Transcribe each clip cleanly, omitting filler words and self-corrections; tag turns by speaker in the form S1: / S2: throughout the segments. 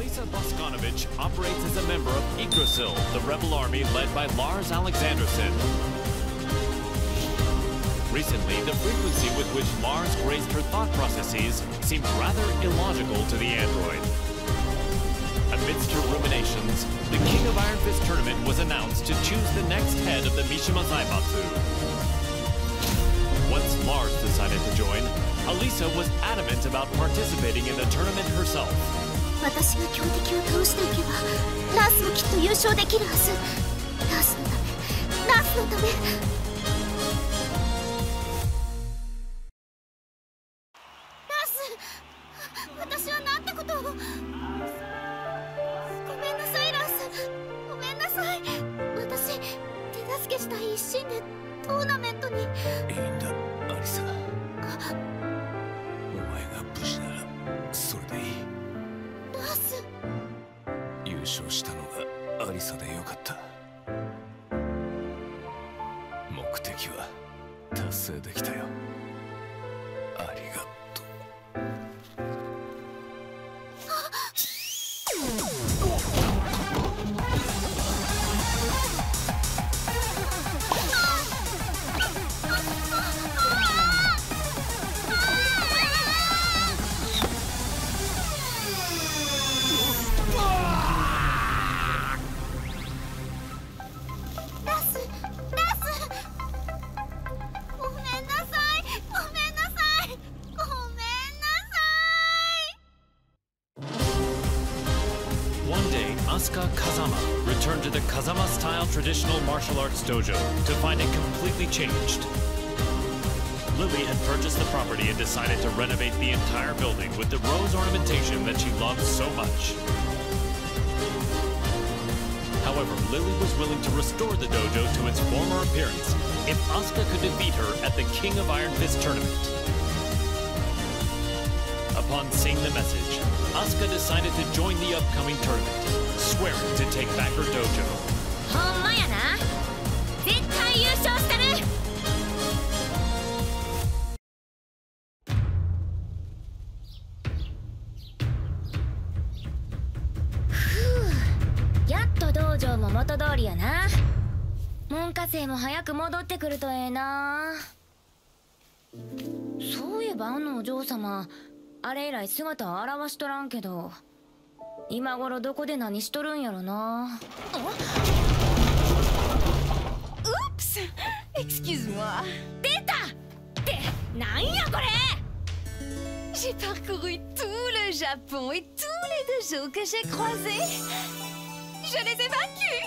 S1: Alisa Boskonovich operates as a member of Yggdrasil, the rebel army led by Lars Alexanderson. Recently, the frequency with which Lars graced her thought processes seemed rather illogical to the android. Amidst her ruminations, the King of Iron Fist tournament was announced to choose the next head of the Mishima Zaibatsu. Once Lars decided to join, Alisa was adamant about participating in the tournament herself.
S2: 私が強敵を倒していけば、ラースもきっと優勝できるはず。ラースのため、ラースのため。ラース、私はなんてことを。ごめんなさい、ラース。ごめんなさい。私、手助けしたい一心でトーナメントに。いいんだ、アリサ。お前が無事ならそれでいい。ラース。優勝したのがアリサでよかった。目的は達成できたよ。ありがとう。Returned to the Kazama-style traditional martial arts dojo to find it completely changed. Lily had purchased the property and decided to renovate the entire building with the rose ornamentation that she loved so much. However, Lily was willing to restore the dojo to its former appearance if Asuka could defeat her at the King of Iron Fist tournament. Upon seeing the message, Asuka decided to join the upcoming tournament, swearing to take back her dojo. ほんまやな。絶対優勝したる。やっと道場も元通りやな。門下生も早く戻ってくるとええな。そういえばあのお嬢様、あれ以来姿を現しとらんけど。今頃どこで何しとるんやろな。Oups! Excuse-moi. 出た！ってなんやこれ！ J'ai parcouru tout le Japon et tous les dojos que j'ai croisés. Je les ai vaincus.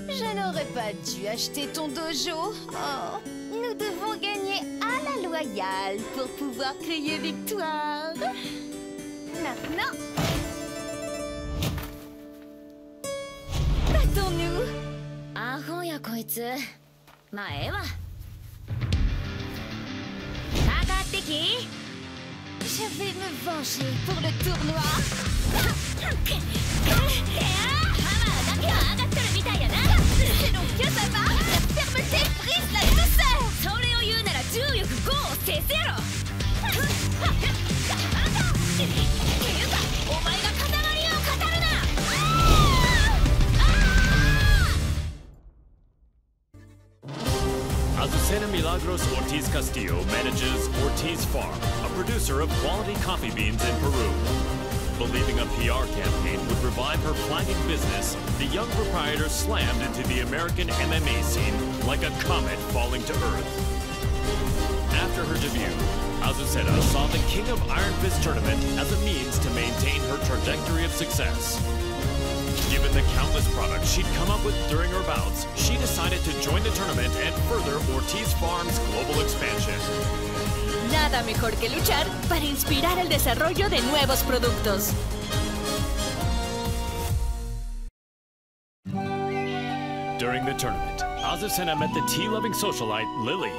S2: Je n'aurais pas dû acheter ton dojo. Oh, nous devons gagner à la loyale pour pouvoir crier victoire. Maintenant, battons-nous. Ah, ya koitsu. Ma, eh wa. Kakatteki. Je vais me venger pour le tournoi. C'est donc que ça va. La fermeté brise la douceur. それを言うなら重力5を消せろ。っていうかお前が塊を語るな。Azucena Milagros Ortiz Castillo manages Ortiz Farm, a producer of quality coffee beans in Peru. Believing a PR campaign would revive her flagging business, the young proprietor slammed into the American MMA scene like a comet falling to Earth. After her debut, Azucena saw the King of Iron Fist tournament as a means to maintain her trajectory of success. Given the countless products she'd come up with during her bouts, she decided to join the tournament and further Ortiz Farm's global expansion. Nada mejor que luchar para inspirar el desarrollo de nuevos productos. During the tournament, Azucena met the tea-loving socialite Lily.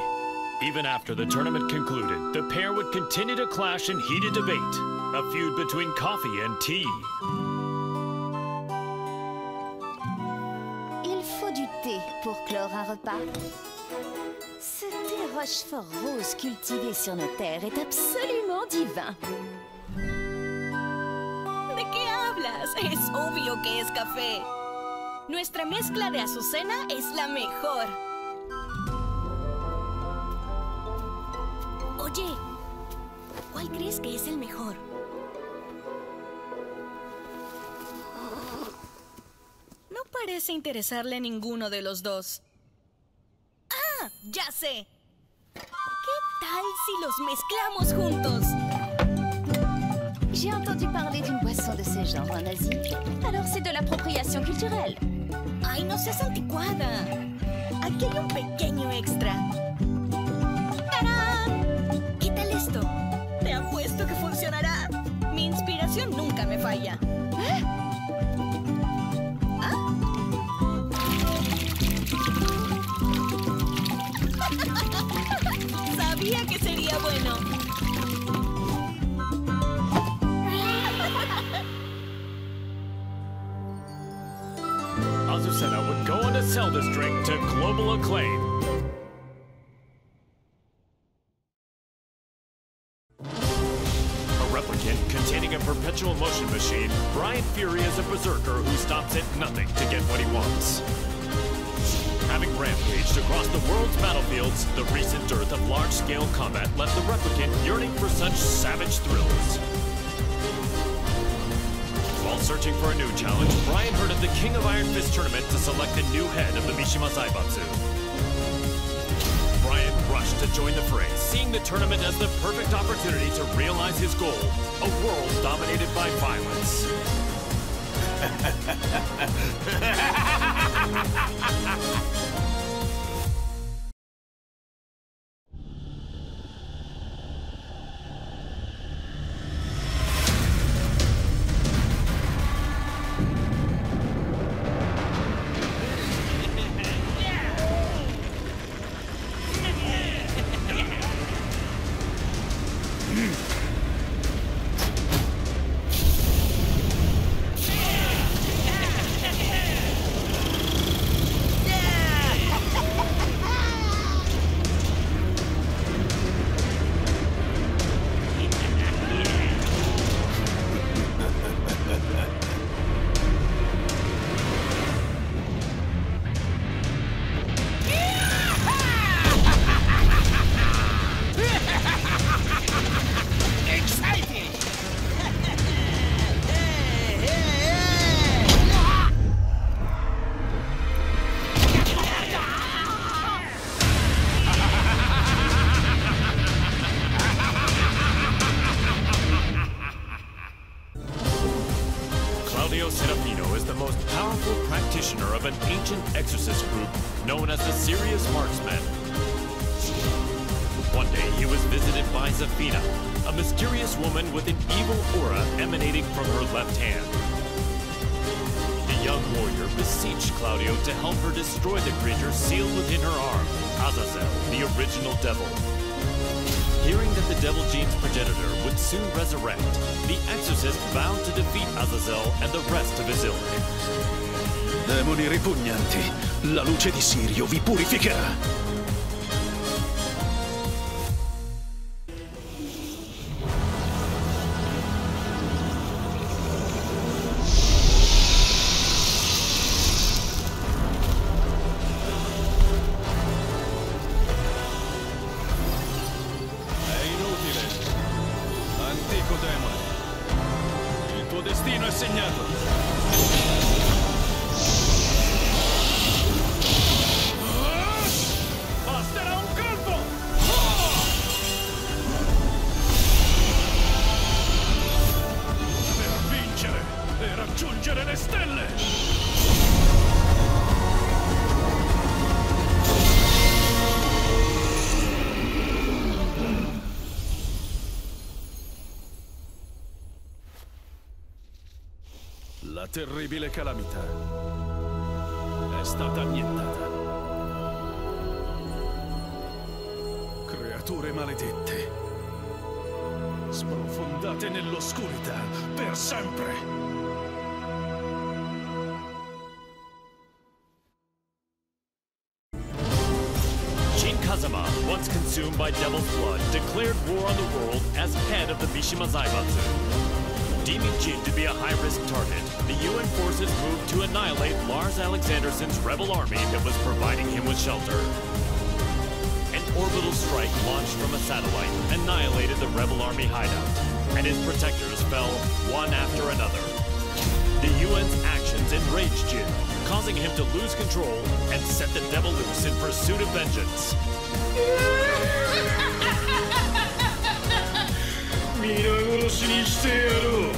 S2: Even after the tournament concluded, the pair would continue to clash in heated debate, a feud between coffee and tea.
S3: Il faut du thé pour clore un repas. Ce thé rochefort rose cultivé sur nos terres est absolument divin.
S4: ¿De qué hablas? Es obvio que es café. Nuestra mezcla de azucena es la mejor. Oye, ¿cuál crees que es el mejor? No parece interesarle ninguno de los dos. ¡Ah! ¡Ya sé! ¿Qué tal si los mezclamos juntos?
S3: J'ai entendu parler d'une boisson de ce genre en Asie. Alors c'est de l'appropriation culturelle.
S4: ¡Ay, no seas anticuada! Aquí hay un pequeño extra. ¡Tarán! ¿Qué tal esto? Te apuesto que funcionará. Mi inspiración nunca me falla. Sabía que sería bueno.
S2: Azucena would go on to sell this drink to global acclaim. A replicant containing a perpetual motion machine, Brian Fury is a berserker who stops at nothing to get what he wants. Having rampaged across the world's battlefields, the recent dearth of large-scale combat left the replicant yearning for such savage thrills. While searching for a new challenge, Brian heard of the King of Iron Fist tournament to select the new head of the Mishima Zaibatsu. Brian rushed to join the fray, seeing the tournament as the perfect opportunity to realize his goal, a world dominated by violence. Of an ancient exorcist group known as the Serious Marksmen. One day he was visited by Zafina, a mysterious woman with an evil aura emanating from her left hand. The young warrior beseeched Claudio to help her destroy the creature sealed within her arm, Azazel, the original devil. Hearing that the devil gene's progenitor would soon resurrect, the exorcist vowed to defeat Azazel and the rest of his ilk.
S5: Demoni ripugnanti, la luce di Sirio vi purificherà.
S6: È inutile. Antico demone. Il tuo destino è segnato.
S5: Raggiungere le stelle! La terribile calamità è stata annientata. Creature maledette, sprofondate nell'oscurità per sempre.
S2: Once by Devil's Blood, declared war on the world as head of the Mishima Zaibatsu. Deeming Jin to be a high-risk target, the UN forces moved to annihilate Lars Alexandersson's rebel army that was providing him with shelter. An orbital strike launched from a satellite annihilated the rebel army hideout, and his protectors fell one after another. The UN's actions enraged Jin, causing him to lose control and set the devil loose in pursuit of vengeance.
S5: 皆殺しにしてやろう。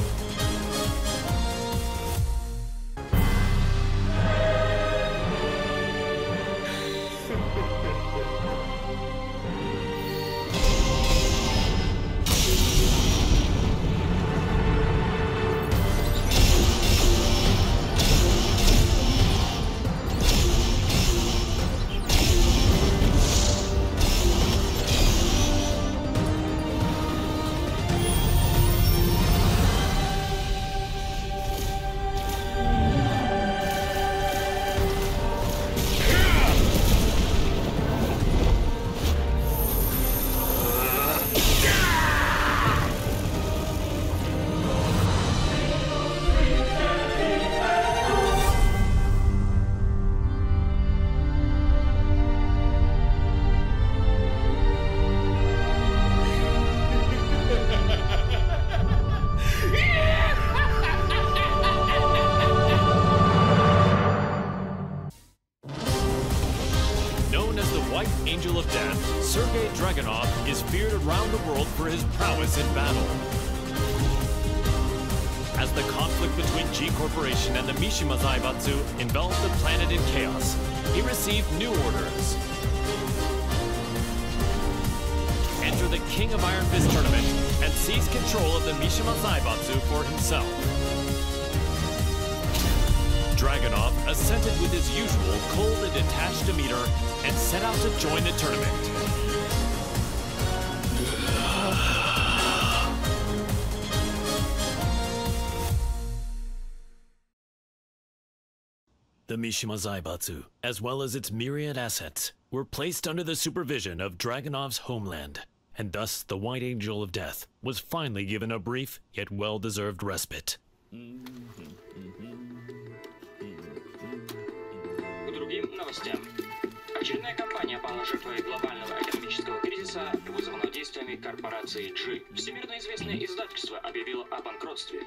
S2: As the conflict between G Corporation and the Mishima Zaibatsu enveloped the planet in chaos, he received new orders. Enter the King of Iron Fist tournament and seize control of the Mishima Zaibatsu for himself. Dragunov assented with his usual cold and detached demeanor and set out to join the tournament. The Mishima Zaibatsu, as well as its myriad assets, were placed under the supervision of Dragunov's homeland, and thus the White Angel of Death was finally given a brief yet well-deserved respite.
S7: К другим новостям. Очередная компания пала жертвой глобального экономического кризиса, вызванного действиями корпорации G. Всемирно известное издательство объявило о банкротстве.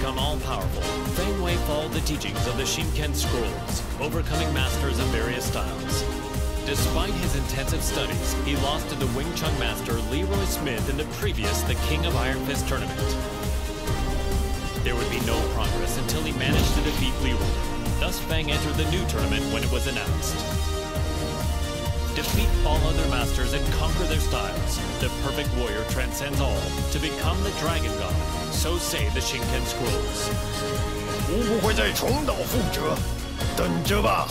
S2: All-powerful, Feng Wei followed the teachings of the Shinken scrolls, overcoming masters of various styles. Despite his intensive studies, he lost to the Wing Chun master Leroy Smith in the previous The King of Iron Fist tournament. There would be no progress until he managed to defeat Leroy. Thus Feng entered the new tournament when it was announced. Defeat all other masters and conquer their styles. The perfect warrior transcends all to become the Dragon God. So say the Shinken scrolls.
S5: 我不会再重蹈覆辙，等着吧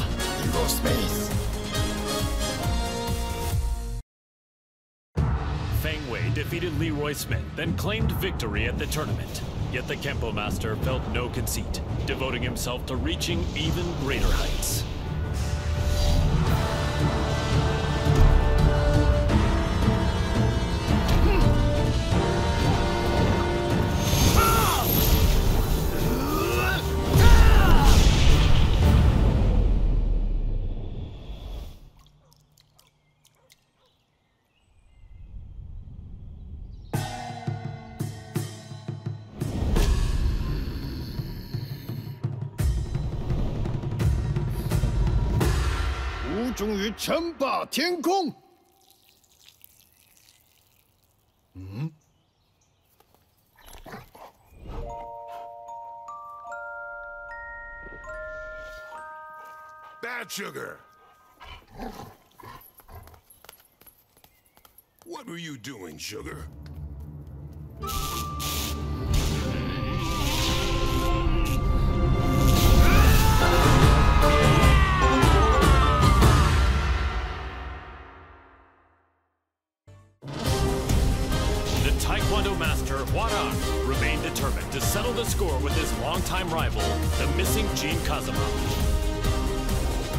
S5: ，Eurospace。Feng
S2: Wei defeated Leroy Smith, then claimed victory at the tournament. Yet the Kempo master felt no conceit, devoting himself to reaching even greater heights.
S5: 终于称霸天空。
S8: Bad sugar. What were you doing, sugar?
S2: Taekwondo master Hwarang remained determined to settle the score with his longtime rival, the missing Jin Kazama.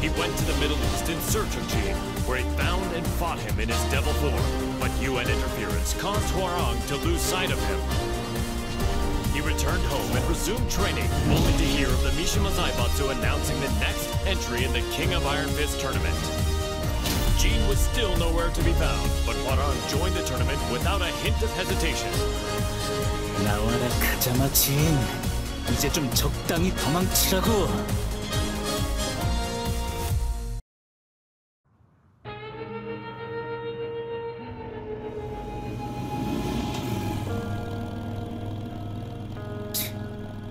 S2: He went to the Middle East in search of Jin, where he found and fought him in his devil form, but UN interference caused Hwarang to lose sight of him. He returned home and resumed training, only to hear of the Mishima Zaibatsu announcing the next entry in the King of Iron Fist tournament. Jin was still nowhere to be found, but Hwarang joined the tournament without a hint of hesitation.
S9: 나와라 카자마 진. 이제 좀 적당히 도망치라고.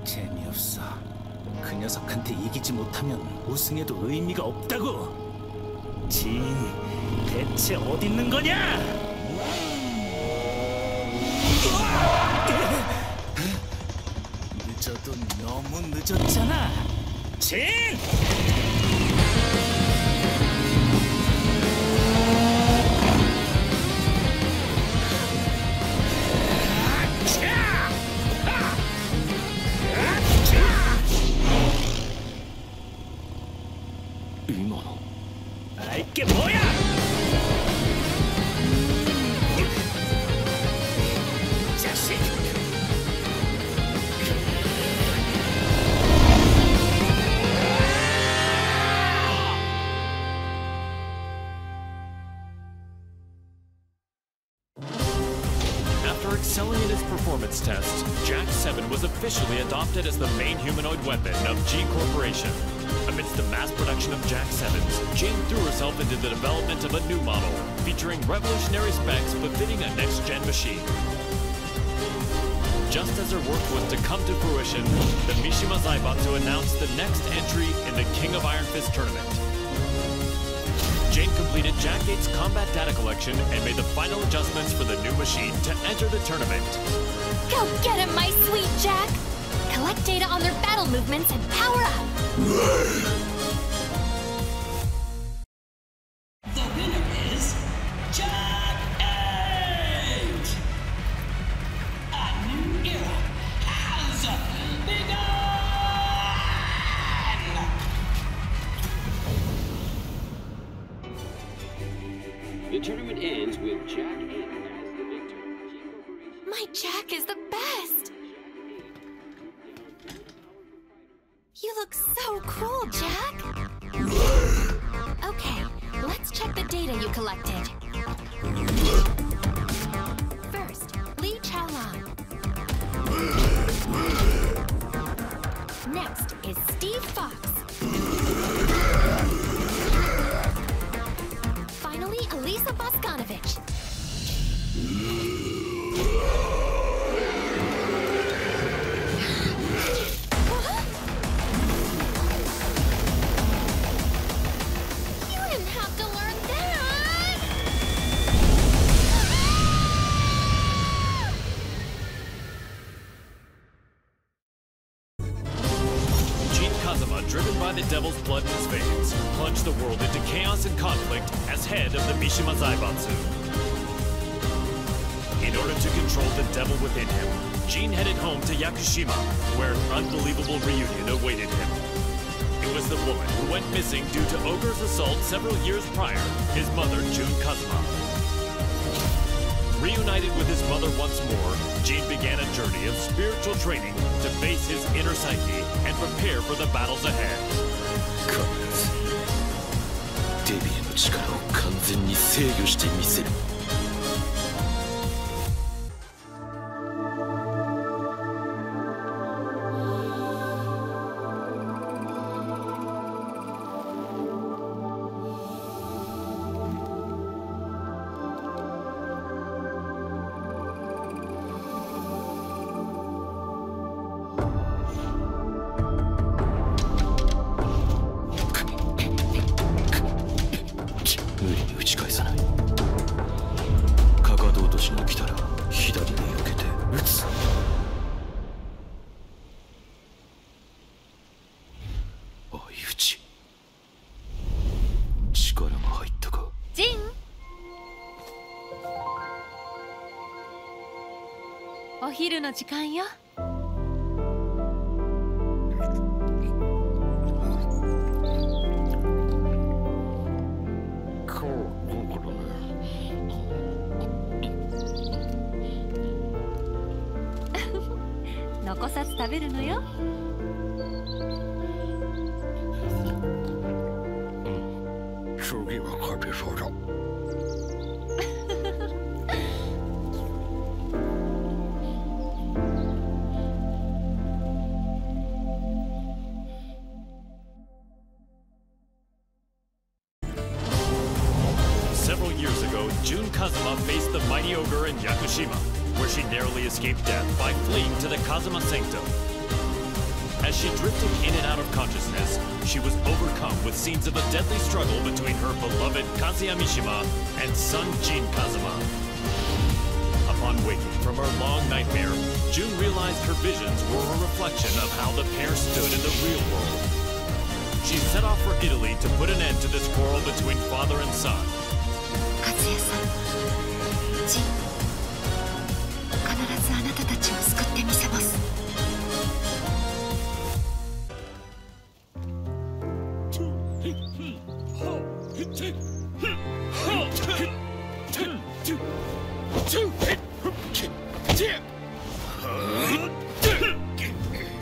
S9: 재미없어. 그 녀석한테 이기지 못하면 우승해도 의미가 없다고. 진, 대체 어디 있는 거냐? 늦어도 너무 늦었잖아. 진! 이게 뭐야? 자식!
S2: After excelling in his performance tests, Jack 7 was officially adopted as the main humanoid weapon of G Corporation. Amidst the mass production of Jack 7s, Jane threw herself into the development of a new model, featuring revolutionary specs befitting a next-gen machine. Just as her work was to come to fruition, the Mishima Zaibatsu announced the next entry in the King of Iron Fist tournament. Jane completed Jack 8's combat data collection and made the final adjustments for the new machine to enter the tournament.
S3: Go get him, my sweet Jack! Collect data on their battle movements and power up!
S10: The winner is Jack 8! A new era has begun!
S7: The tournament ends with Jack 8 as the victor.
S3: My Jack is the best! You look so cool, Jack! Okay, let's check the data you collected. First, Li Chaolan. Next is Steve Fox. Finally, Elisa Boscanovich.
S2: Driven by the devil's blood in his veins, plunged the world into chaos and conflict as head of the Mishima Zaibatsu. In order to control the devil within him, Jin headed home to Yakushima, where an unbelievable reunion awaited him. It was the woman who went missing due to Ogre's assault several years prior, his mother, Jun Kazuma. Reunited with his mother once more, Jin began a journey of spiritual training to face his inner psyche and prepare for the battles ahead.
S5: 必ずデビエの力を完全に制御してみせる。
S3: 昼の時間よ。残さず食べるのよ。
S5: 次は勝てそうだ。
S2: Several years ago, Jun Kazuma faced the mighty ogre in Yakushima, where she narrowly escaped death by fleeing to the Kazuma Sanctum. As she drifted in and out of consciousness, she was overcome with scenes of a deadly struggle between her beloved Kazuya Mishima and son Jin Kazuma. Upon waking from her long nightmare, Jun realized her visions were a reflection of how the pair stood in the real world. She set off for Italy to put an end to this quarrel between father and son.
S3: 勝也さん、ジン、必ずあなたたちを救ってみせます。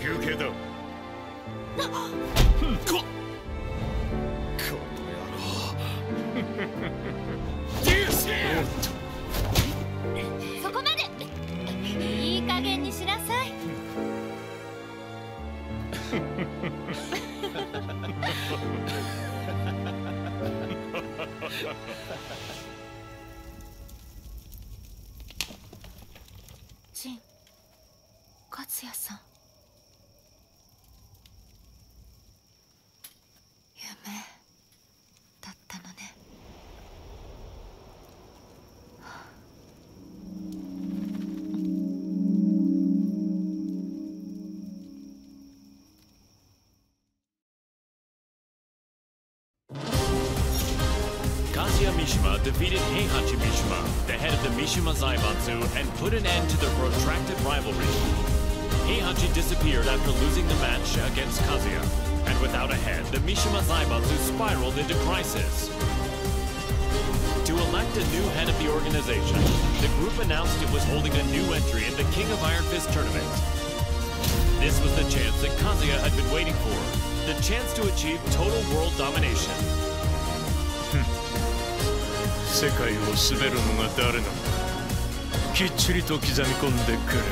S5: 休憩だ。
S3: そこまで。いい加減にしなさい。ジン、勝也さん。夢だったのね。
S2: Kazuya Mishima defeated Heihachi Mishima, the head of the Mishima Zaibatsu, and put an end to their protracted rivalry. Heihachi disappeared after losing the match against Kazuya, and without a head, the Mishima Zaibatsu spiraled into crisis. To elect a new head of the organization, the group announced it was holding a new entry in the King of Iron Fist tournament. This was the chance that Kazuya had been waiting for, the chance to achieve total world domination.
S5: 世界を滑るのが誰なのかきっちりと刻み込んでくれる。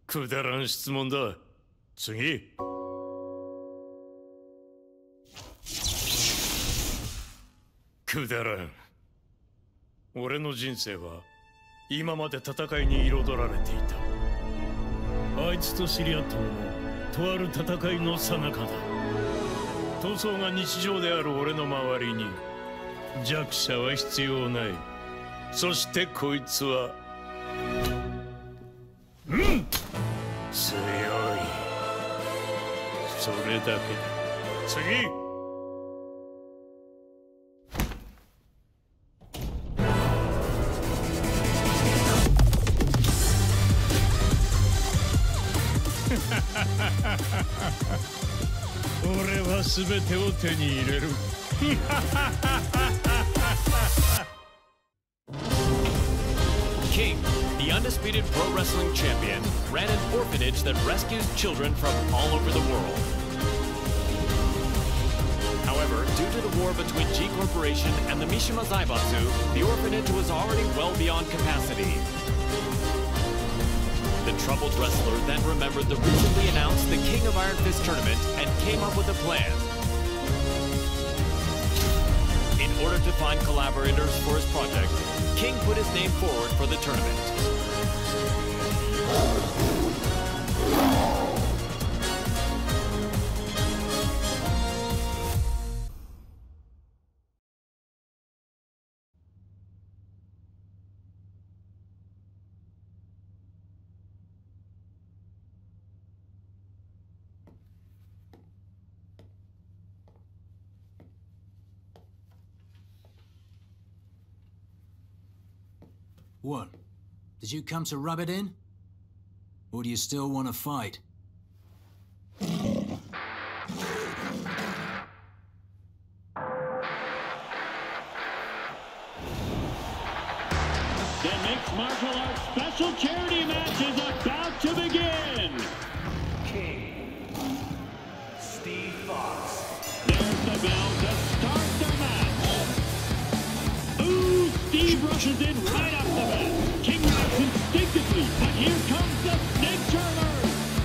S5: くだらん質問だ。次。くだらん。俺の人生は今まで戦いに彩られていた。あいつと知り合ったのもとある戦いの最中だ。闘争が日常である俺の周りに弱者は必要ない。そしてこいつは強い。それだけだ。次。俺は全てを手に入れる。
S2: King, the undisputed pro wrestling champion, ran an orphanage that rescues children from all over the world. However, due to the war between G Corporation and the Mishima Zaibatsu, the orphanage was already well beyond capacity. The troubled wrestler then remembered the recently announced the King of Iron Fist tournament and came up with a plan. In order to find collaborators for his project, King put his name forward for the tournament.
S11: What? Did you come to rub it in? Or do you still want to fight?
S12: The mixed martial arts special charity match is about to begin!
S9: King. Steve Fox.
S12: There's the bell to start the match! Ooh, Steve rushes in right off the bat! King reacts instinctively, but here comes the snake charmer!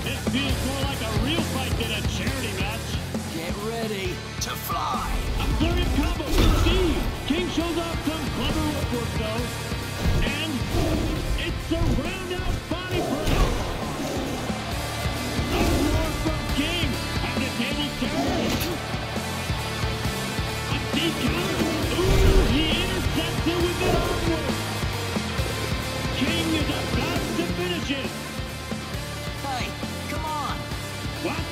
S12: It feels more like a real fight than a charity match!
S11: Get ready to fly!
S12: A flurry of combos from Steve! King shows off some clever footwork though. And it's a round-out body press! A roar from King! And the table turns! A deep counter! Ooh, he intercepts it with an arm work! King is about to finish it!
S11: Hey, come on!
S12: What?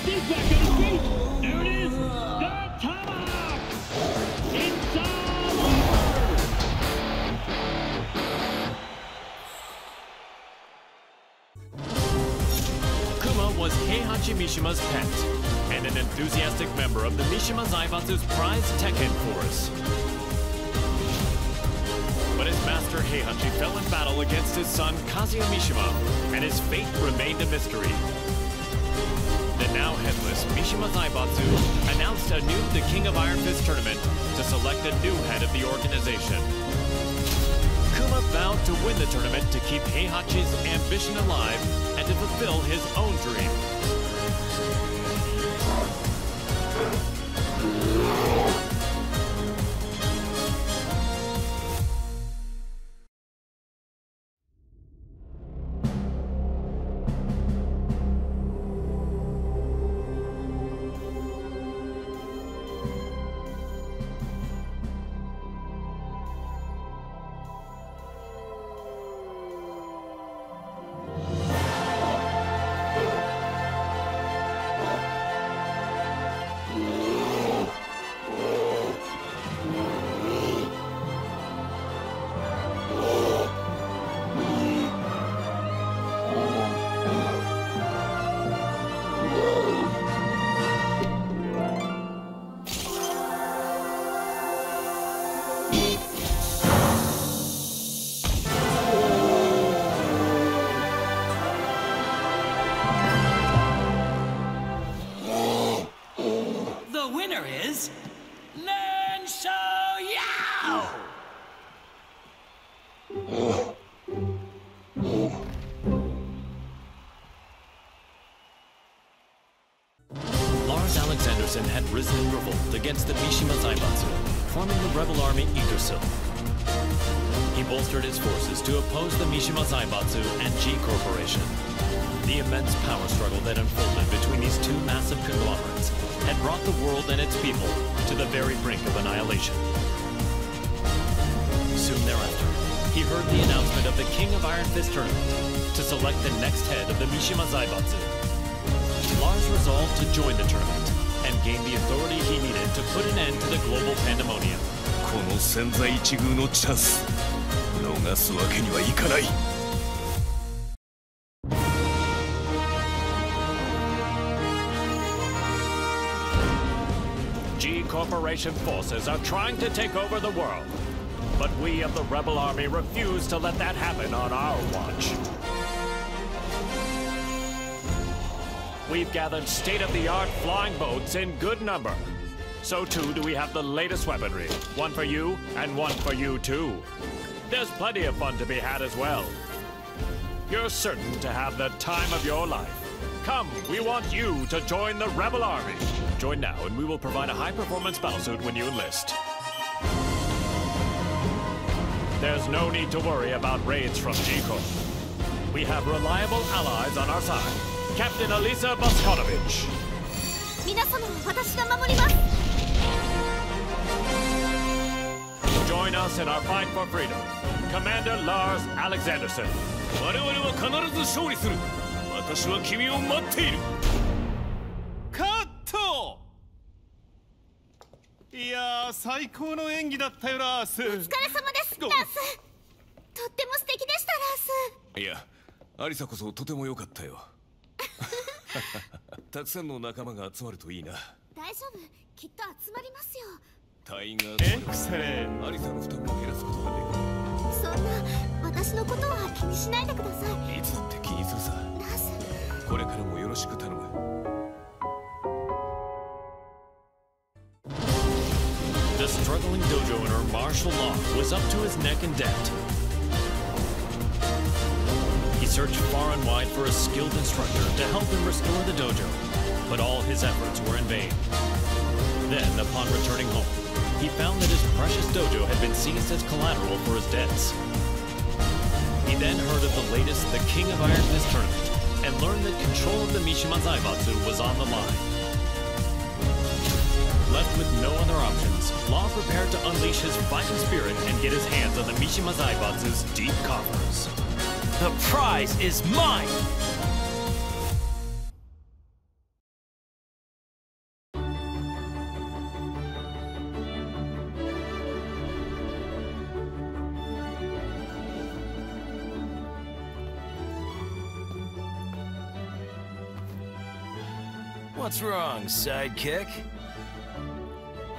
S12: Steve's back on his feet! There it is! The tomahawk! It's all over!
S2: Was Heihachi Mishima's pet, and an enthusiastic member of the Mishima Zaibatsu's prized Tekken force. But his master Heihachi fell in battle against his son Kazuya Mishima, and his fate remained a mystery. The now headless Mishima Zaibatsu announced anew the King of Iron Fist tournament to select a new head of the organization. Kuma vowed to win the tournament to keep Heihachi's ambition alive and to fulfill his own dream. Had risen in revolt against the Mishima Zaibatsu, forming the rebel army Yggdrasil. He bolstered his forces to oppose the Mishima Zaibatsu and G Corporation. The immense power struggle that unfolded between these two massive conglomerates had brought the world and its people to the very brink of annihilation. Soon thereafter, he heard the announcement of the King of Iron Fist tournament to select the next head of the Mishima Zaibatsu. Lars resolved to join the tournament and gain the authority he needed to put an end to the global pandemonium.
S6: この千載一遇のチャンス、逃すわけにはいかない。
S2: G Corporation forces are trying to take over the world, but we of the Rebel Army refuse to let that happen on our watch. We've gathered state-of-the-art flying boats in good number. So too do we have the latest weaponry. One for you, and one for you too. There's plenty of fun to be had as well. You're certain to have the time of your life. Come, we want you to join the Rebel Army. Join now and we will provide a high-performance battlesuit when you enlist. There's no need to worry about raids from G-Corp. We have reliable allies on our side. Captain Elisa Boskonovich. Join us in our fight for freedom. Commander Lars Alexanderson.
S6: 我々は必ず勝利する。私は君を待っている。カット。いやー、最高の演技だったよな、アース。お疲れ様です、ラス。
S3: とっても素敵でした、ラース。
S6: いや、アリサこそとても良かったよ。たくさんの仲間が集まるといいな。
S3: 大丈夫、きっと集まりますよ。
S6: 隊員が集まればアリサの負担も減らすことができる。
S3: そんな、私のことは気にしないでください。
S6: いつだって気にするさ。
S3: ラース、
S6: これからもよろしく頼む。
S2: The struggling dojo owner, Marshall Law, was up to his neck in debt. He searched far and wide for a skilled instructor to help him restore the dojo, but all his efforts were in vain. Then, upon returning home, he found that his precious dojo had been seized as collateral for his debts. He then heard of the latest The King of Iron Fist tournament and learned that control of the Mishima Zaibatsu was on the line. Left with no other options, Law prepared to unleash his fighting spirit and get his hands on the Mishima Zaibatsu's deep coffers.
S9: The prize is mine!
S13: What's wrong, sidekick?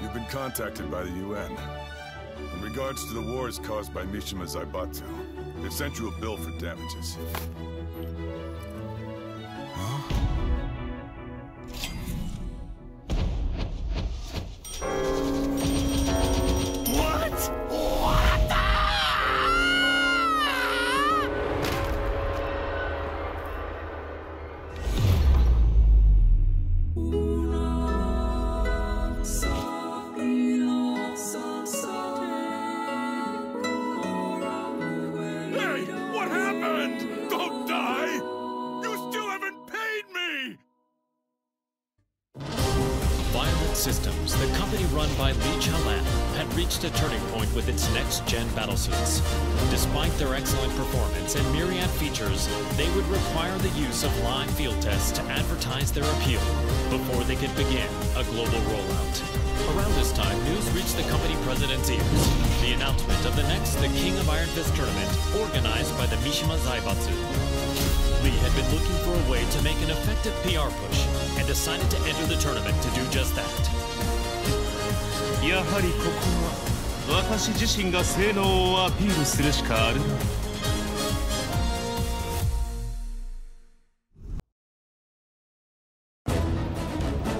S8: You've been contacted by the UN. In regards to the wars caused by Mishima Zaibatsu, they've sent you a bill for damages.
S2: Systems, the company run by Li Chaolan, had reached a turning point with its next-gen battlesuits. Despite their excellent performance and myriad features, they would require the use of live field tests to advertise their appeal before they could begin a global rollout. Around this time, news reached the company president's ears. The announcement of the next The King of Iron Fist tournament, organized by the Mishima Zaibatsu. Lee had been looking for a way to make an effective PR push and decided to enter the tournament to do just that.
S6: やはりここは私自身が性能をアピールするしかあるまい。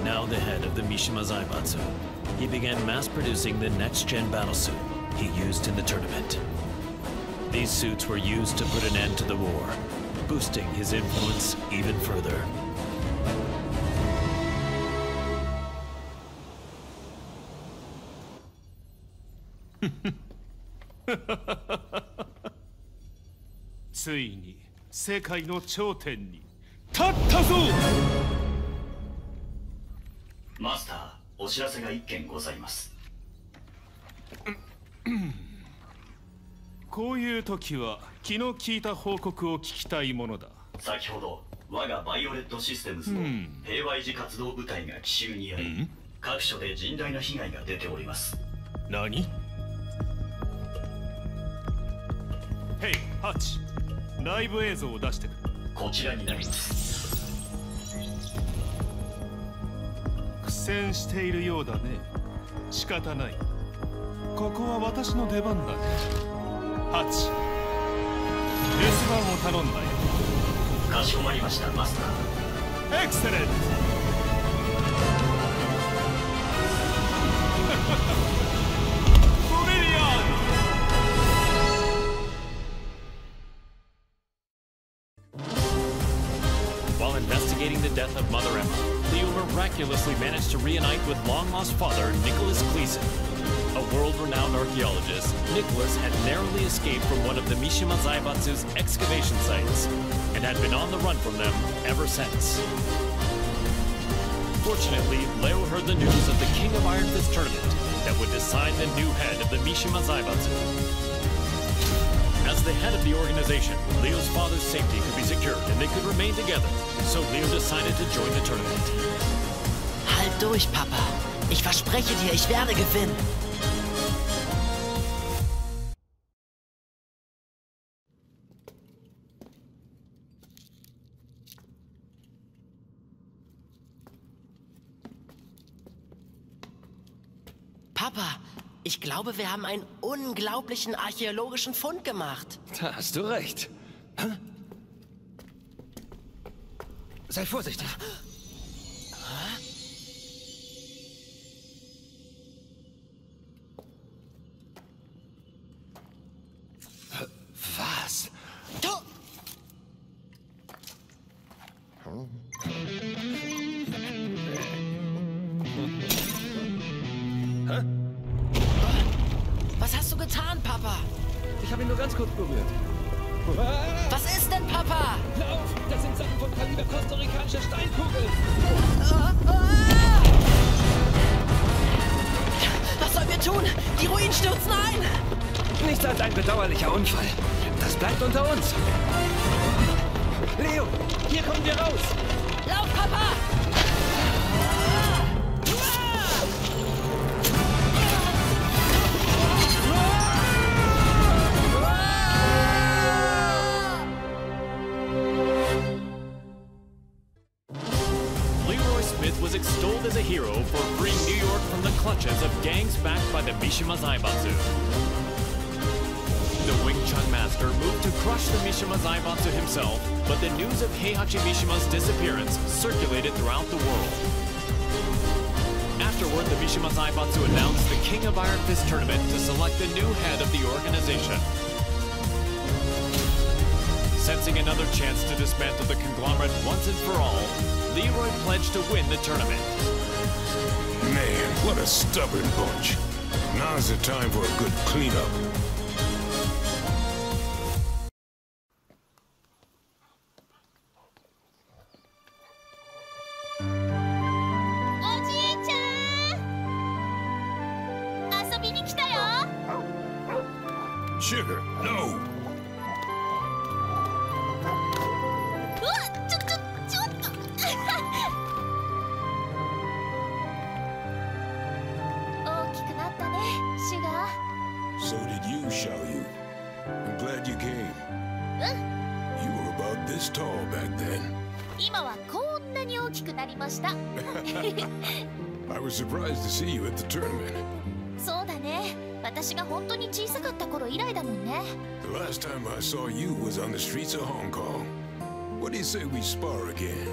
S2: Now the head of the Mishima Zaibatsu, he began mass-producing the next-gen battlesuit he used in the tournament. These suits were used to put an end to the war, boosting his influence even further.
S6: ついに世界の頂点に立ったぞ。
S14: マスター、お知らせが一件ございます。
S6: こういう時は気の利いた報告を聞きたいものだ。
S14: 先ほど我がバイオレットシステムズの平和維持活動部隊が奇襲にあり、各所で甚大な被害が出ております。
S6: 何？ヘイ、ハッチ、ライブ映像を出してくれ。
S14: こちらになります。
S6: 苦戦しているようだね。仕方ない。ここは私の出番だね。ハッチ、留守番を頼んだよ。
S14: かしこまりました、マスター。エクセレント。ブリリアント。
S2: While investigating the death of Mother Emma, Leo miraculously managed to reunite with long-lost father Nicholas Gleason. A world-renowned archaeologist, Nicholas had narrowly escaped from one of the Mishima Zaibatsu's excavation sites and had been on the run from them ever since. Fortunately, Leo heard the news of the King of Iron Fist tournament that would decide the new head of the Mishima Zaibatsu. As the head of the organization, Leo's father's safety could be secured and they could remain together, so Leo decided to join the tournament.
S15: Halt durch, Papa. Ich verspreche dir, ich werde gewinnen. Papa, ich glaube, wir haben einen unglaublichen archäologischen Fund gemacht.
S9: Da hast du recht. Sei vorsichtig. Was?
S15: Was hast du getan, Papa?
S9: Ich habe ihn nur ganz kurz berührt.
S15: Was ist denn, Papa?
S9: Lauf! Das sind Sachen von Kaliber kostarikanischer Steinkugeln!
S15: Was sollen wir tun? Die Ruinen stürzen ein!
S9: Nichts als ein bedauerlicher Unfall. Das bleibt unter uns. Leo, hier kommen wir raus!
S15: Lauf, Papa!
S1: Was extolled as a hero for freeing New York from the clutches of gangs backed by the Mishima Zaibatsu. The Wing Chun master moved to crush the Mishima Zaibatsu himself, but the news of Heihachi Mishima's disappearance circulated throughout the world. Afterward, the Mishima Zaibatsu announced the King of Iron Fist tournament to select the new head of the organization. Sensing another chance to dismantle the conglomerate once and for all, Leroy pledged to win the tournament.
S8: Man, what a stubborn bunch. Now's the time for a good cleanup. Sugar, no! So did you, Xiaoyu. I'm glad you came. You were about this tall back then. I was surprised to see you at the tournament. The last time I saw you was on the streets of Hong Kong. What do you say we spar again?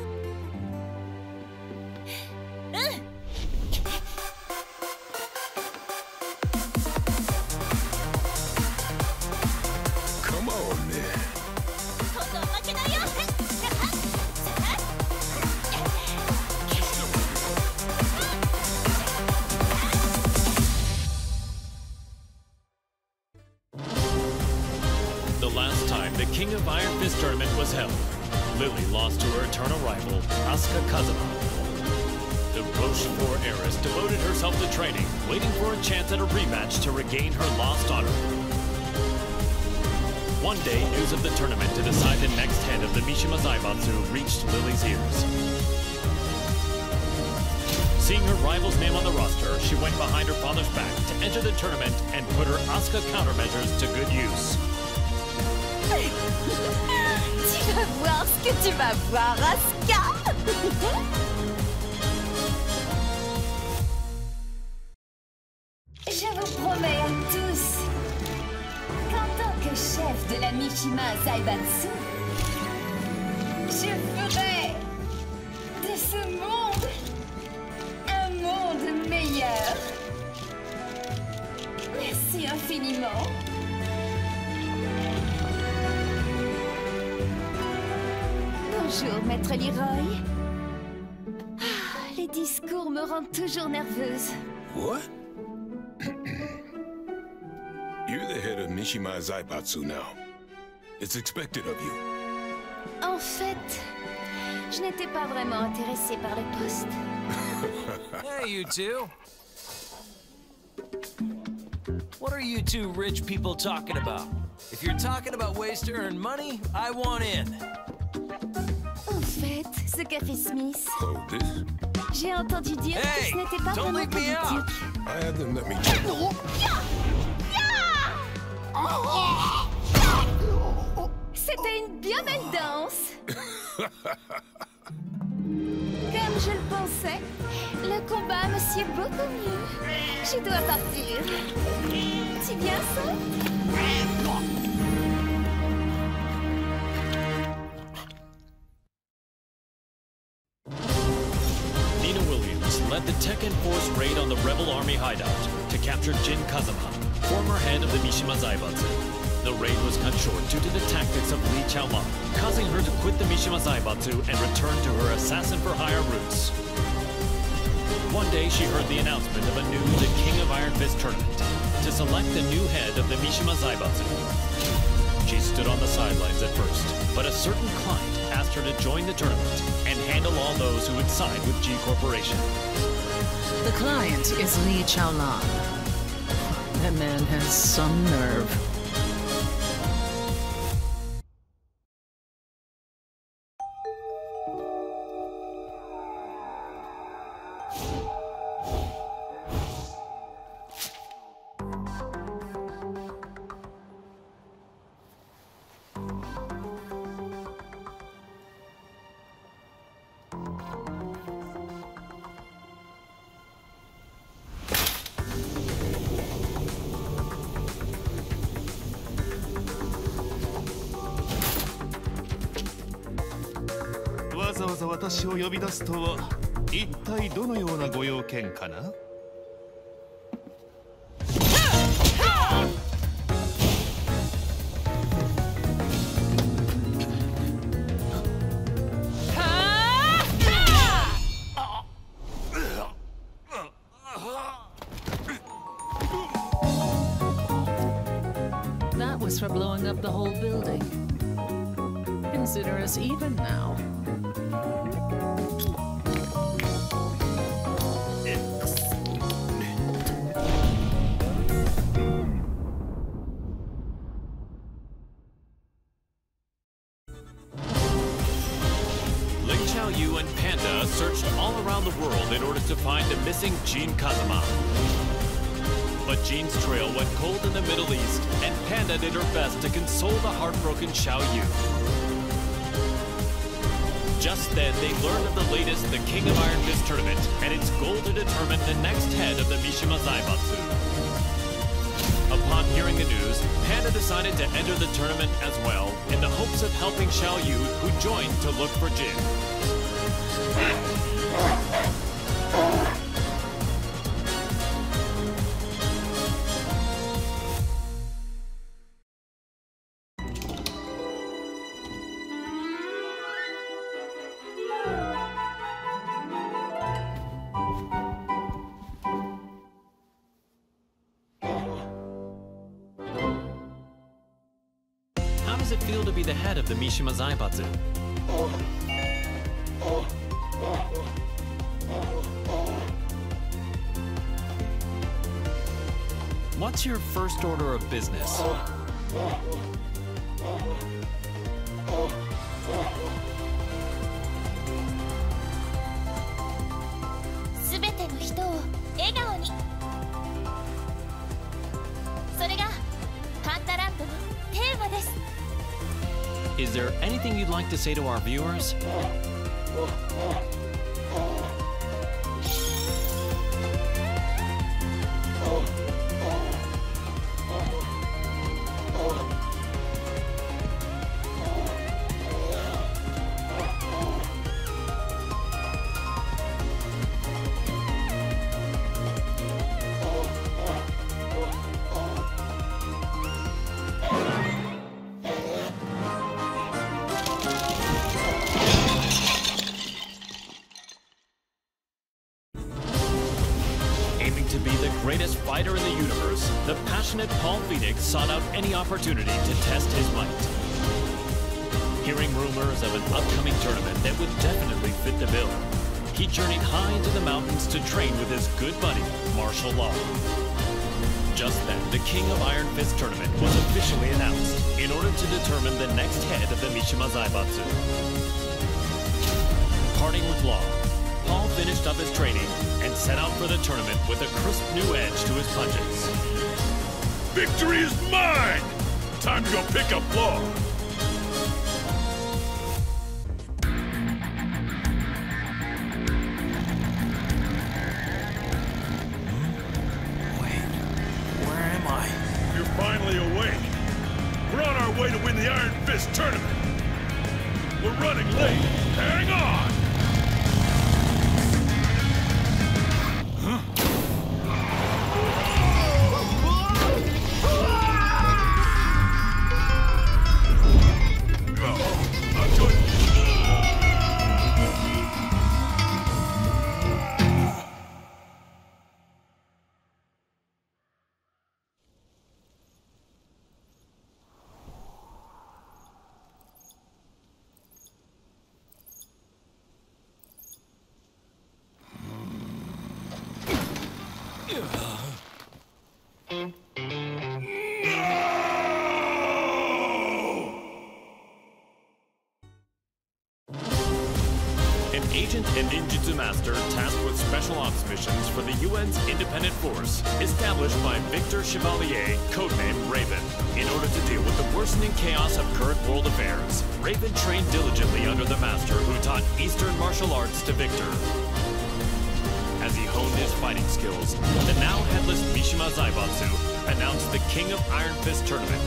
S8: Come on, man.
S1: The last time the King of Iron Fist tournament was held, Lily lost to her eternal rival, Asuka Kazama. The Rochefort heiress devoted herself to training, waiting for a chance at a rematch to regain her lost honor. One day, news of the tournament to decide the next head of the Mishima Zaibatsu reached Lily's ears. Seeing her rival's name on the roster, she went behind her father's back to enter the tournament and put her Asuka countermeasures to good use.
S3: Tu vas voir ce que tu vas voir, Asuka. Je vous promets à tous qu'en tant que chef de la Mishima Zaibatsu, je ferai de ce monde un monde meilleur. Merci infiniment. Bonjour, Maître Leroy. Les discours me rendent toujours nerveuse.
S8: What? You're the head of Mishima Zaibatsu now. It's expected of you.
S3: En fait, je n'étais pas vraiment intéressée par le poste.
S13: Hey, you two. What are you two rich people talking about? If you're talking about ways to earn money, I want in.
S3: En fait, ce café Smith.
S8: Oh, this?
S3: J'ai entendu dire que ce n'était pas vraiment politique.
S8: I had them let me check.
S3: C'était une bien belle danse. Comme je le pensais, le combat me sied beaucoup mieux. Je dois partir. Tu viens ça?
S2: Nina Williams led the Tekken Force raid on the Rebel Army hideout to capture Jin Kazama, former head of the Mishima Zaibatsu. The raid was cut short due to the tactics of Li Chaolan, causing her to quit the Mishima Zaibatsu and return to her assassin-for-hire roots. One day, she heard the announcement of a new The King of Iron Fist tournament to select the new head of the Mishima Zaibatsu. She stood on the sidelines at first, but a certain client asked her to join the tournament and handle all those who would side with G Corporation.
S16: The client is Li Chaolan. That man has some nerve.
S6: わざわざ私を呼び出すとは一体どのようなご用件かな。
S16: That was for blowing up the whole building. Consider us even now.
S2: Yu and Panda searched all around the world in order to find the missing Jin Kazama. But Jin's trail went cold in the Middle East, and Panda did her best to console the heartbroken Xiao Yu. Just then, they learned of the latest The King of Iron Fist tournament and its goal to determine the next head of the Mishima Zaibatsu. Upon hearing the news, Panda decided to enter the tournament as well in the hopes of helping Xiao Yu, who joined to look for Jin. How does it feel to be the head of the Mishima Zaibatsu? What's your first order of business? Is there anything you'd like to say to our viewers? To be the greatest fighter in the universe, the passionate Paul Phoenix sought out any opportunity to test his might. Hearing rumors of an upcoming tournament that would definitely fit the bill, he journeyed high into the mountains to train with his good buddy, martial law. Just then, the King of Iron Fist tournament was officially announced in order to determine the next head of the Mishima Zaibatsu. Parting with Law, Paul finished up his training and set out for the tournament with a crisp new edge to his punches.
S8: Victory is mine! Time to go pick up Law! a way to win the Iron Fist tournament. We're running late. Hang on!
S2: Agent and ninjutsu master tasked with special ops missions for the UN's independent force, established by Victor Chevalier, codenamed Raven. In order to deal with the worsening chaos of current world affairs, Raven trained diligently under the master who taught Eastern martial arts to Victor. As he honed his fighting skills, the now headless Mishima Zaibatsu announced the King of Iron Fist tournament.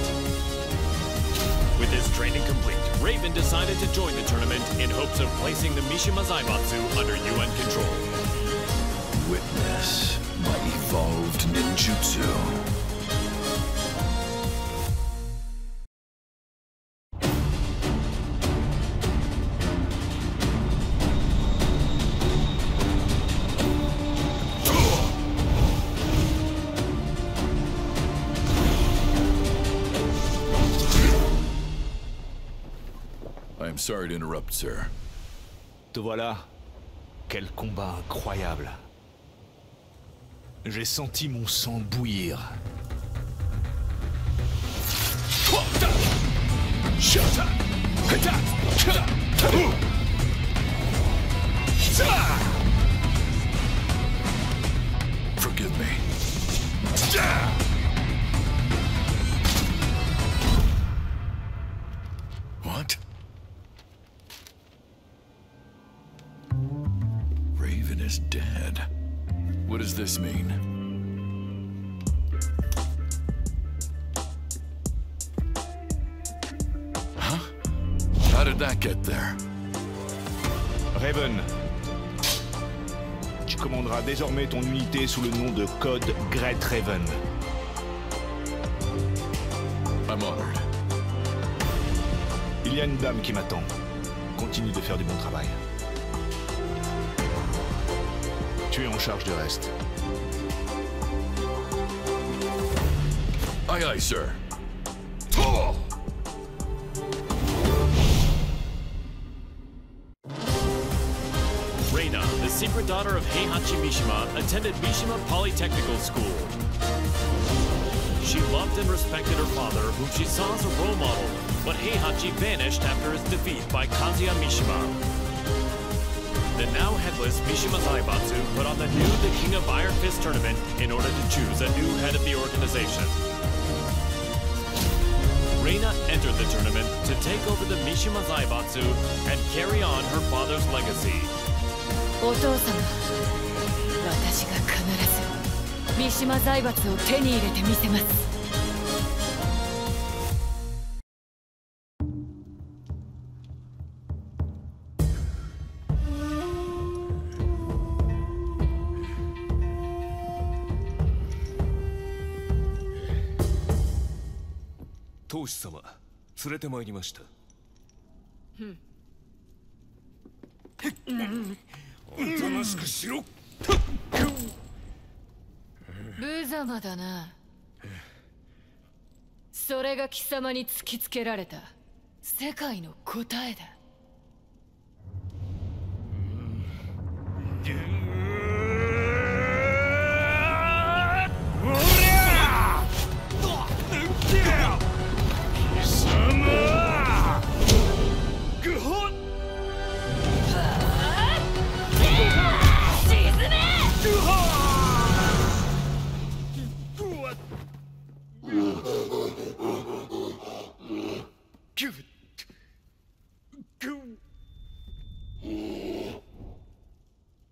S2: With his training complete, Raven decided to join the tournament in hopes of placing the Mishima Zaibatsu under UN control.
S17: Witness my evolved ninjutsu. I'm sorry to interrupt, sir.
S6: Te voilà. Quel combat incroyable. J'ai senti mon sang bouillir.
S17: Forgive me. What? Raven is dead. What does this mean? Huh? How did that get there?
S6: Raven, tu commanderas désormais ton unité sous le nom de code Great Raven.
S17: I'm honored.
S6: Il y a une dame qui m'attend. Continue de faire du bon travail. Tu es en charge du reste.
S17: Aye, aye, sir.
S2: Reina, the secret daughter of Heihachi Mishima, attended Mishima Polytechnical School. She loved and respected her father, whom she saw as a role model, but Heihachi vanished after his defeat by Kazuya Mishima. The now headless Mishima Zaibatsu put on the new The King of Iron Fist tournament in order to choose a new head of the organization. Reina entered the tournament to take over the Mishima Zaibatsu and carry on her father's legacy.
S4: お父様、私が必ず三島財閥を手に入れてみせます。
S6: 当主様、連れてまいりました。
S5: おとなしくしろ。
S4: 無様だな。それが貴様に突きつけられた世界の答えだ。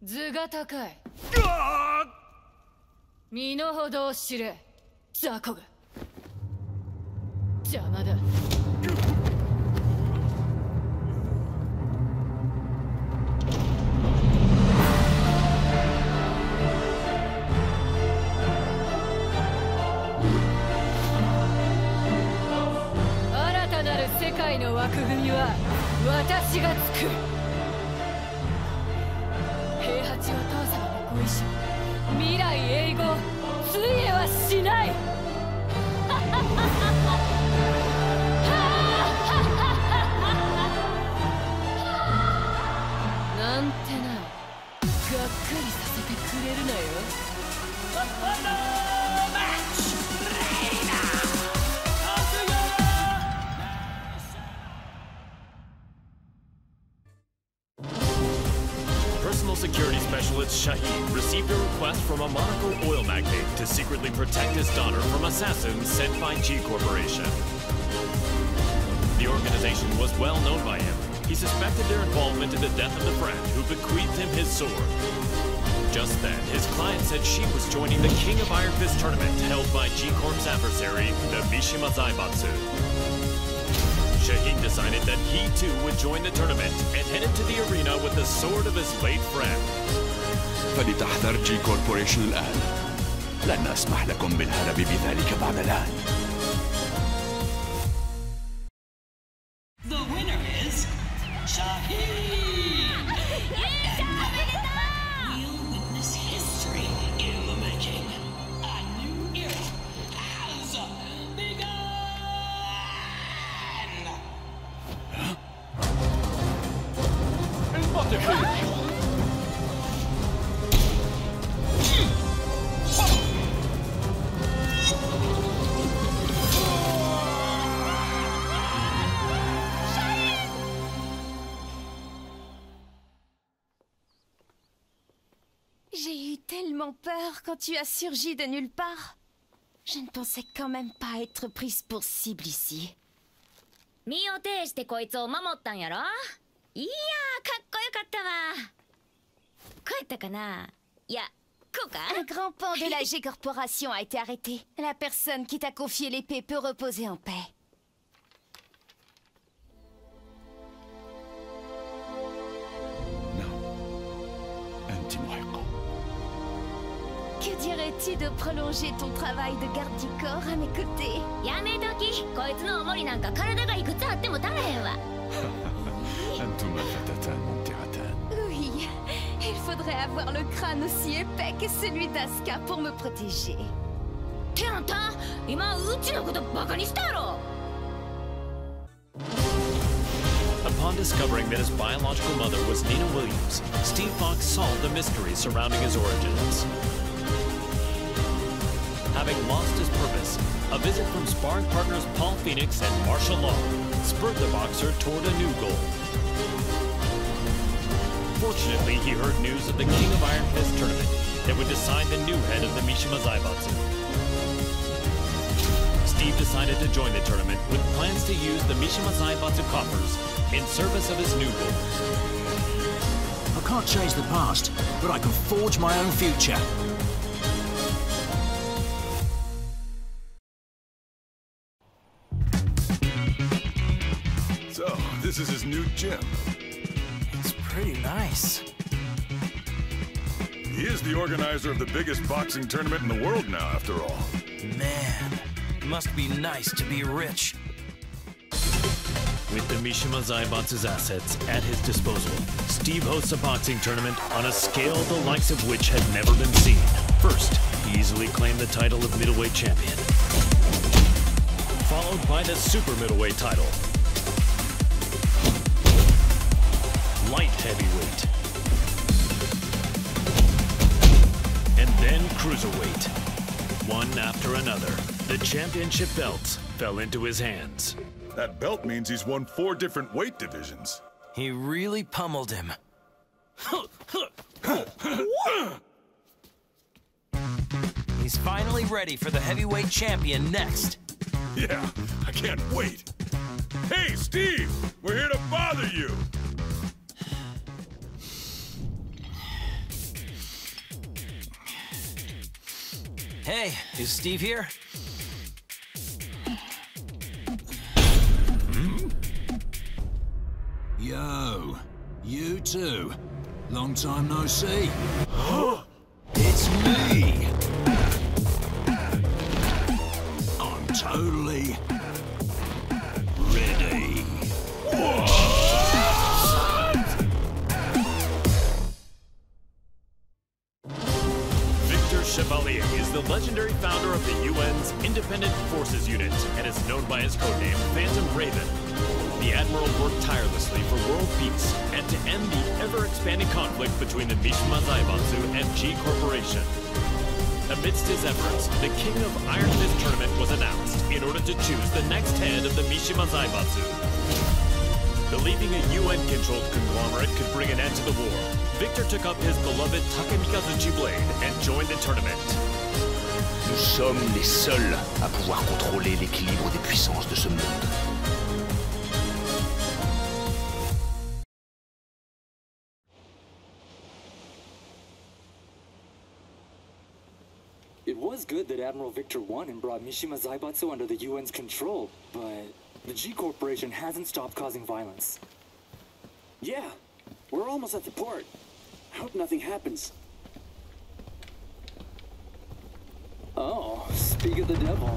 S4: 図が高い。身の程を知れ、雑魚が。邪魔だ。
S18: 来の枠組みは私が作る。平八を父様のご意志、未来永劫ついえはしない。なんてな、がっかりさせてくれるなよ。
S2: Personal security specialist Shaheen received a request from a Monaco oil magnate to secretly protect his daughter from assassins sent by G Corporation. The organization was well known by him. He suspected their involvement in the death of the friend who bequeathed him his sword. Just then, his client said she was joining the King of Iron Fist tournament held by G Corp's adversary, the Mishima Zaibatsu. Shaheen decided that he too would join the tournament and headed to the arena with the sword of his late friend.
S17: فلتحذر جي كوربوريشن الآن. لن أسمح لكم بالهرب بذلك بعد الآن.
S10: The winner is Shaheen! We'll witness history in the making. A new era has begun!
S3: J'ai eu tellement peur quand tu as surgi de nulle part. Je ne pensais quand même pas être prise pour cible ici.
S19: 身を挺してこいつを守ったんやろ。いやー、かっこよかったわ。こうやったかな。いや、こうか。
S3: Un grand pan de la G Corporation a été arrêté. La personne qui t'a confié l'épée peut reposer en paix.
S17: أنت محقة.
S3: Que dirais-tu de prolonger ton travail de garde du corps à mes côtés?
S19: やめとき。こいつの重りなんか体がいくつあっても足らへんわ。
S17: أنتما فتاتان ممتعتان.
S3: Oui, il faudrait avoir le crâne aussi épais que celui d'Asuka pour me protéger.
S19: ってあんた、今うちのことバカにしたやろ。
S2: Upon discovering that his biological mother was Nina Williams, Steve Fox solved the mystery surrounding his origins. Having lost his purpose, a visit from sparring partners Paul Phoenix and Marshall Law spurred the boxer toward a new goal. Fortunately, he heard news of the King of Iron Fist tournament that would decide the new head of the Mishima Zaibatsu. Steve decided to join the tournament with plans to use the Mishima Zaibatsu coffers in service of his new goal.
S11: I can't change the past, but I can forge my own future.
S8: So, this is his new gym.
S13: It's pretty nice.
S8: He is the organizer of the biggest boxing tournament in the world now, after all.
S13: Man, it must be nice to be rich.
S2: With the Mishima Zaibatsu's assets at his disposal, Steve hosts a boxing tournament on a scale the likes of which had never been seen. First, he easily claimed the title of middleweight champion, followed by the super middleweight title, light heavyweight, and then cruiserweight. One after another, the championship belts fell into his hands.
S8: That belt means he's won 4 different weight divisions.
S13: He really pummeled him. He's finally ready for the heavyweight champion next.
S8: Yeah, I can't wait. Hey, Steve! We're here to bother you!
S13: Hey, is Steve here?
S11: Yo, you too. Long time no see. It's me. I'm totally ready.
S2: Independent Forces Unit and is known by his codename Phantom Raven. The Admiral worked tirelessly for world peace and to end the ever-expanding conflict between the Mishima Zaibatsu and G Corporation. Amidst his efforts, the King of Iron Fist Tournament was announced in order to choose the next head of the Mishima Zaibatsu. Believing a UN-controlled conglomerate could bring an end to the war, Victor took up his beloved Takemikazuchi blade and joined the tournament.
S17: Nous sommes les seuls à pouvoir contrôler l'équilibre des puissances de ce monde.
S20: It was good that Admiral Victor won and brought Mishima Zaibatsu under the UN's control, but the G Corporation hasn't stopped causing violence.
S21: Yeah, we're almost at the port. I hope nothing happens.
S20: Oh, speak of the devil.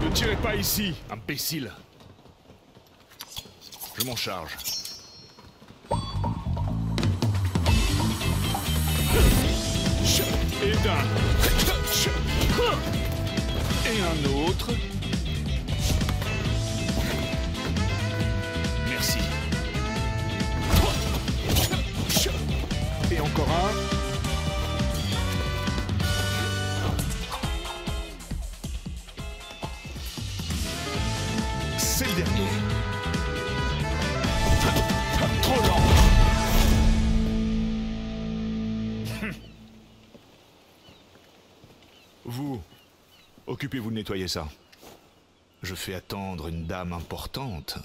S17: Ne tirez pas ici, imbécile. Je m'en charge. Et d'un. Et un autre. Merci. Et encore un. C'est le dernier. Trop lent. Vous, occupez-vous de nettoyer ça. Je fais attendre une dame importante.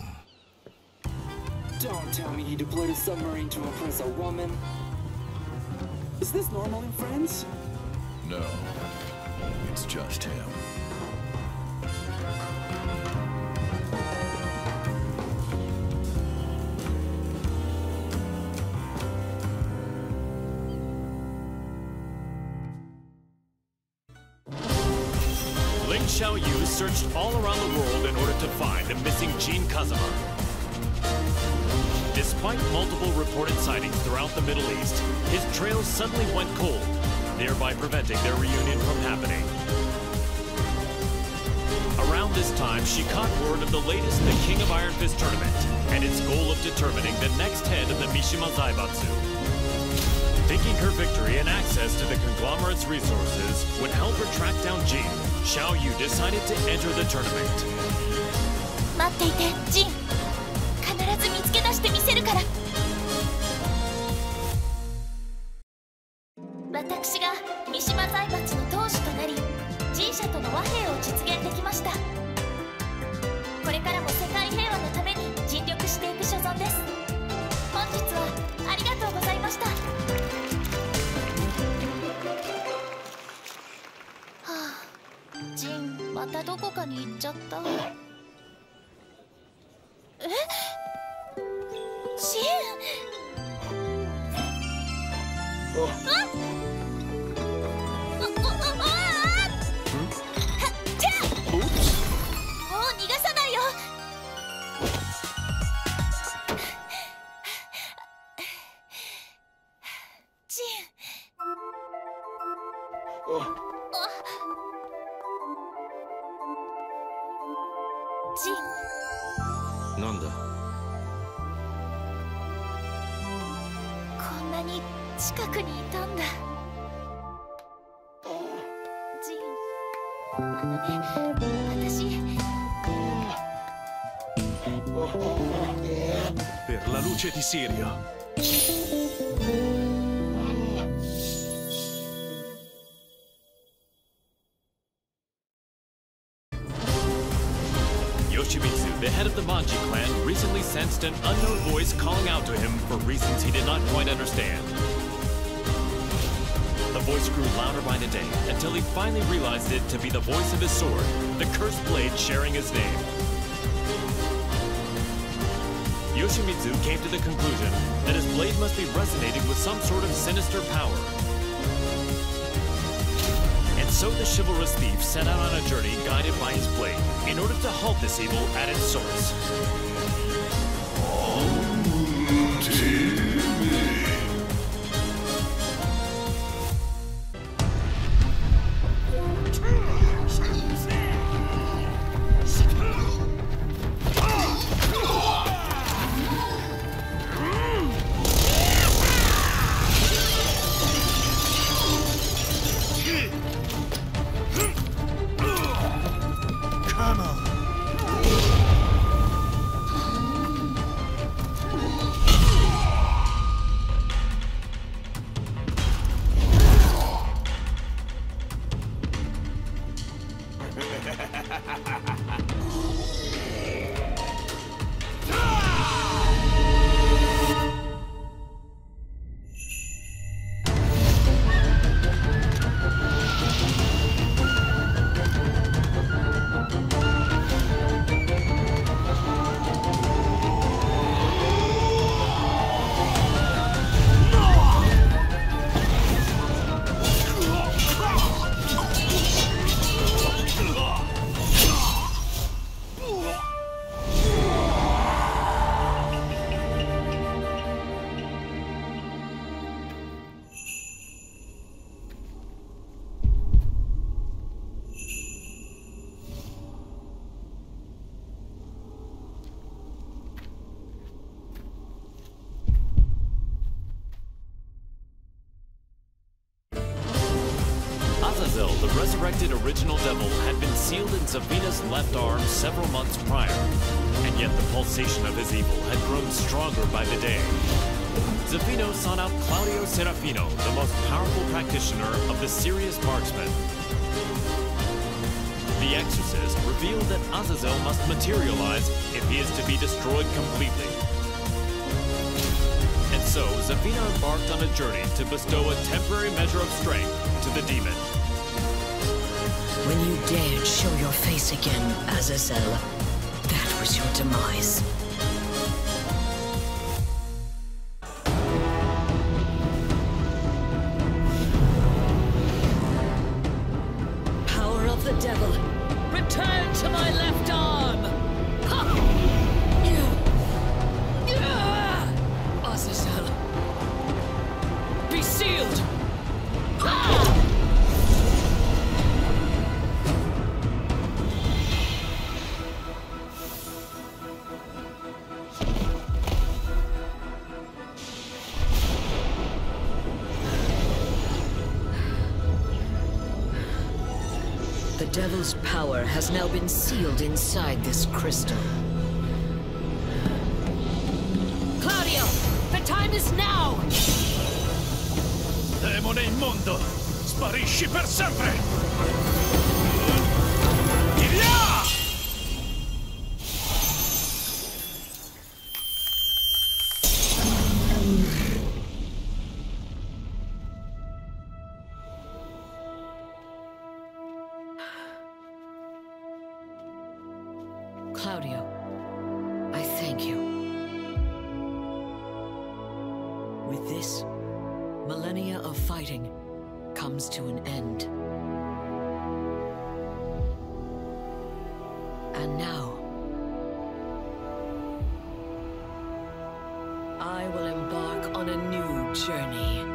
S20: Don't tell me he deployed a submarine to impress a woman.
S21: Is this normal in Friends?
S17: No, it's just him.
S2: Ling Xiaoyu searched all around the world in order to find the missing Jin Kazama. Despite multiple reported sightings throughout the Middle East, his trail suddenly went cold, thereby preventing their reunion from happening. Around this time, she caught word of the latest The King of Iron Fist Tournament and its goal of determining the next head of the Mishima Zaibatsu. Thinking her victory and access to the conglomerate's resources would help her track down Jin, Xiaoyu decided to enter the tournament.
S22: 待っていて、ジン。必ず見つけ出してみせるから。私が三島財閥の当主となり、G社との和平を実現できました。これからも世界平和のために尽力していく所存です。本日はありがとうございました。はあ、ジン、またどこかに行っちゃった。え？ジン！あっ！
S17: なんだ？
S22: こんなに近くにいたんだ。ジン、私。
S17: Per la luce di Sirio.
S2: Yoshimitsu, the head of the Manji clan, recently sensed an unknown voice calling out to him for reasons he did not quite understand. The voice grew louder by the day, until he finally realized it to be the voice of his sword, the cursed blade sharing his name. Yoshimitsu came to the conclusion that his blade must be resonating with some sort of sinister power. And so the chivalrous thief set out on a journey guided by his blade, in order to halt this evil at its source.
S1: resurrected original devil had been sealed in Zavina's left arm several months prior, and yet the pulsation of his evil had grown stronger by the day. Zavino sought out Claudio Serafino, the most powerful practitioner of the serious marksman. The exorcist revealed that Azazel must materialize if he is to be destroyed completely. And so, Zavina embarked on a journey to bestow a temporary measure of strength to the demon.
S16: When you dared show your face again, Azazel, that was your demise. Power of the devil, return to my left arm! Ha! Azazel, be sealed! Ha! The devil's power has now been sealed inside this crystal. Claudio, the time is now!
S5: Demone immondo! Sparisci per sempre! Via!
S16: Claudio, I thank you. With this, millennia of fighting comes to an end. And now, I will embark on a new journey.